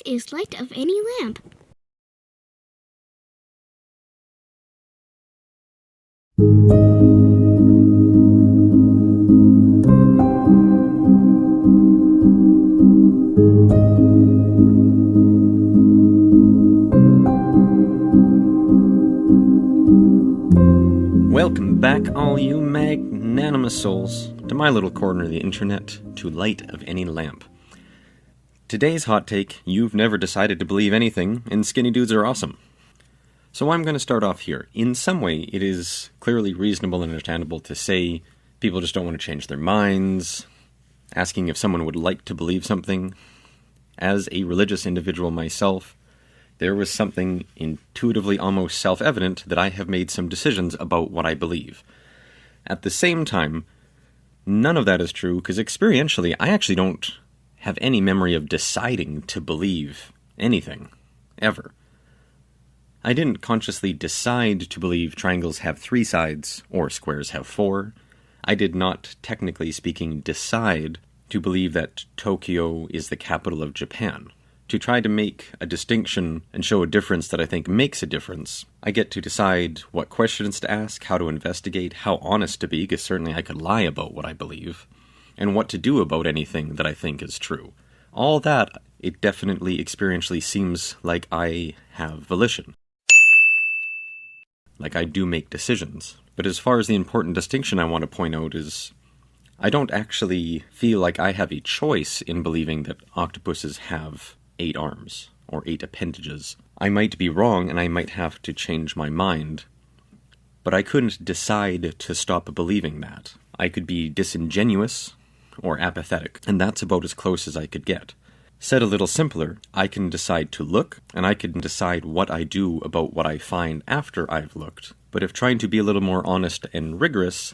is light of any lamp. Welcome back, all you magnanimous souls, to my little corner of the internet, to light of any lamp. Today's hot take: you've never decided to believe anything, and skinny dudes are awesome. So I'm going to start off here. In some way, it is clearly reasonable and understandable to say people just don't want to change their minds, asking if someone would like to believe something. As a religious individual myself, there was something intuitively almost self-evident that I have made some decisions about what I believe. At the same time, none of that is true, because experientially, I actually don't have any memory of deciding to believe anything, ever. I didn't consciously decide to believe triangles have 3 sides, or squares have 4. I did not, technically speaking, decide to believe that Tokyo is the capital of Japan. To try to make a distinction and show a difference that I think makes a difference, I get to decide what questions to ask, how to investigate, how honest to be, because certainly I could lie about what I believe, and what to do about anything that I think is true. All that, it definitely experientially seems like I have volition. Like I do make decisions. But as far as the important distinction I want to point out is, I don't actually feel like I have a choice in believing that octopuses have 8 arms, or 8 appendages. I might be wrong, and I might have to change my mind, but I couldn't decide to stop believing that. I could be disingenuous, or apathetic, and that's about as close as I could get. Said a little simpler, I can decide to look, and I can decide what I do about what I find after I've looked. But if trying to be a little more honest and rigorous,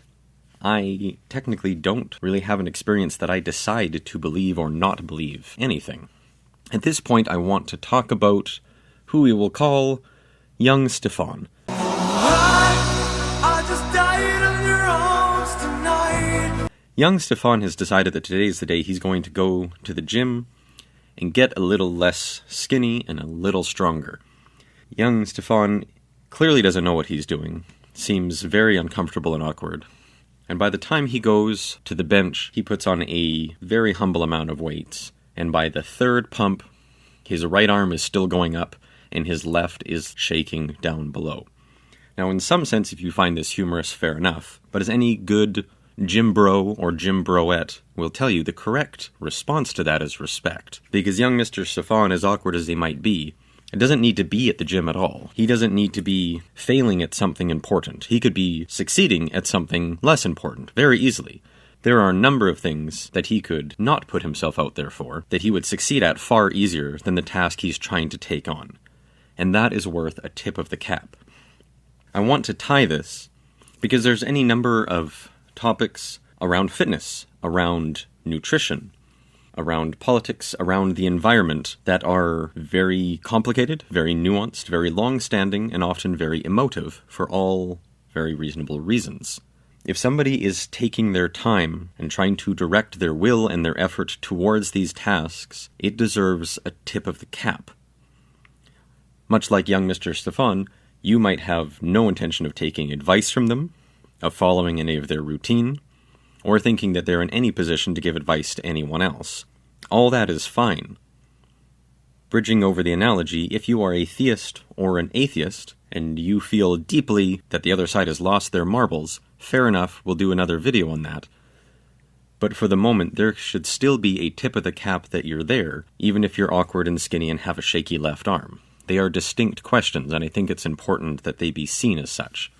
I technically don't really have an experience that I decide to believe or not believe anything. At this point, I want to talk about who we will call young Stefan. Young Stefan has decided that today is the day he's going to go to the gym and get a little less skinny and a little stronger. Young Stefan clearly doesn't know what he's doing, seems very uncomfortable and awkward. And by the time he goes to the bench, he puts on a very humble amount of weights. And by the 3rd pump, his right arm is still going up, and his left is shaking down below. Now, in some sense, if you find this humorous, fair enough, but as any good gym bro or gym broette will tell you, the correct response to that is respect. Because young Mr. Stefan, as awkward as he might be, doesn't need to be at the gym at all. He doesn't need to be failing at something important. He could be succeeding at something less important, very easily. There are a number of things that he could not put himself out there for, that he would succeed at far easier than the task he's trying to take on. And that is worth a tip of the cap. I want to tie this because there's any number of topics around fitness, around nutrition, around politics, around the environment that are very complicated, very nuanced, very long-standing, and often very emotive for all very reasonable reasons. If somebody is taking their time and trying to direct their will and their effort towards these tasks, it deserves a tip of the cap. Much like young Mr. Stefan, you might have no intention of taking advice from them, of following any of their routine, or thinking that they're in any position to give advice to anyone else. All that is fine. Bridging over the analogy, if you are a theist or an atheist, and you feel deeply that the other side has lost their marbles, fair enough, we'll do another video on that. But for the moment, there should still be a tip of the cap that you're there, even if you're awkward and skinny and have a shaky left arm. They are distinct questions, and I think it's important that they be seen as such.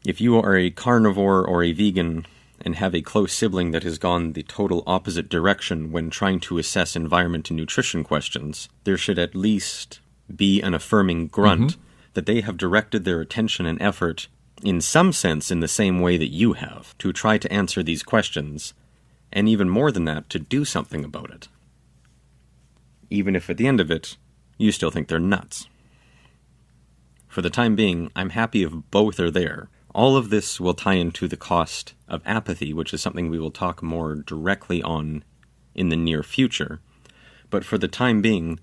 If you are a carnivore or a vegan and have a close sibling that has gone the total opposite direction when trying to assess environment and nutrition questions, there should at least be an affirming grunt that they have directed their attention and effort, in some sense in the same way that you have, to try to answer these questions, and even more than that, to do something about it. Even if at the end of it, you still think they're nuts. For the time being, I'm happy if both are there. All of this will tie into the cost of apathy, which is something we will talk more directly on in the near future. But for the time being,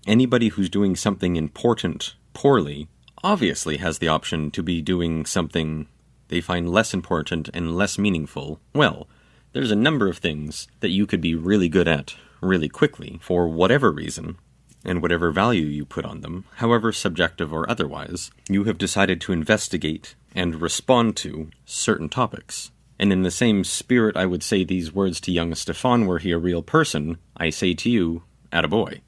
Anybody who's doing something important poorly obviously has the option to be doing something they find less important and less meaningful well. There's a number of things that you could be really good at really quickly for whatever reason, and whatever value you put on them, however subjective or otherwise, you have decided to investigate and respond to certain topics. And in the same spirit I would say these words to young Stefan were he a real person, I say to you, attaboy.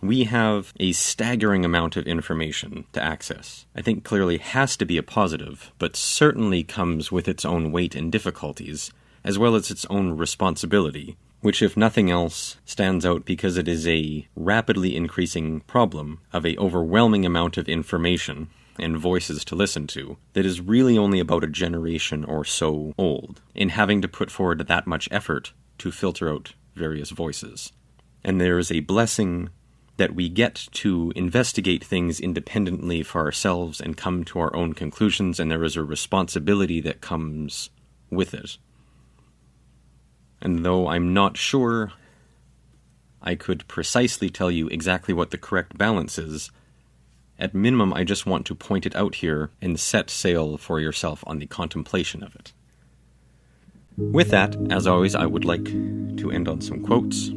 We have a staggering amount of information to access. I think clearly has to be a positive, but certainly comes with its own weight and difficulties, as well as its own responsibility, which if nothing else stands out because it is a rapidly increasing problem of a overwhelming amount of information and voices to listen to that is really only about a generation or so old, in having to put forward that much effort to filter out various voices. And there is a blessing that we get to investigate things independently for ourselves and come to our own conclusions, and there is a responsibility that comes with it. And though I'm not sure I could precisely tell you exactly what the correct balance is, at minimum I just want to point it out here and set sail for yourself on the contemplation of it. With that, as always, I would like to end on some quotes.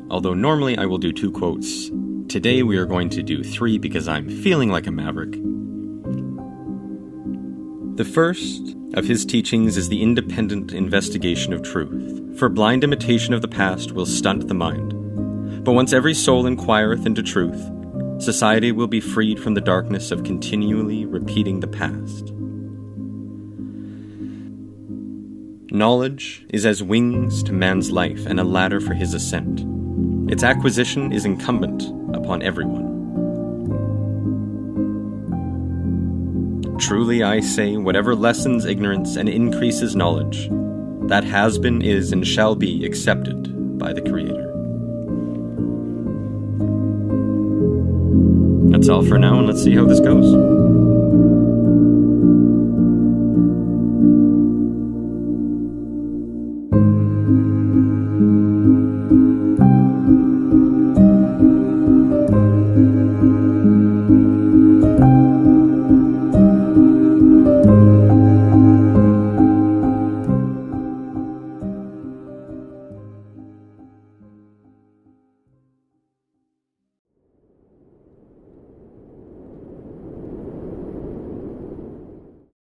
Although normally I will do 2 quotes, today we are going to do 3 because I'm feeling like a maverick. The first of his teachings is the independent investigation of truth, for blind imitation of the past will stunt the mind. But once every soul inquireth into truth, society will be freed from the darkness of continually repeating the past. Knowledge is as wings to man's life and a ladder for his ascent. Its acquisition is incumbent upon everyone. Truly I say, whatever lessens ignorance and increases knowledge, that has been, is, and shall be accepted by the Creator. That's all for now, and let's see how this goes.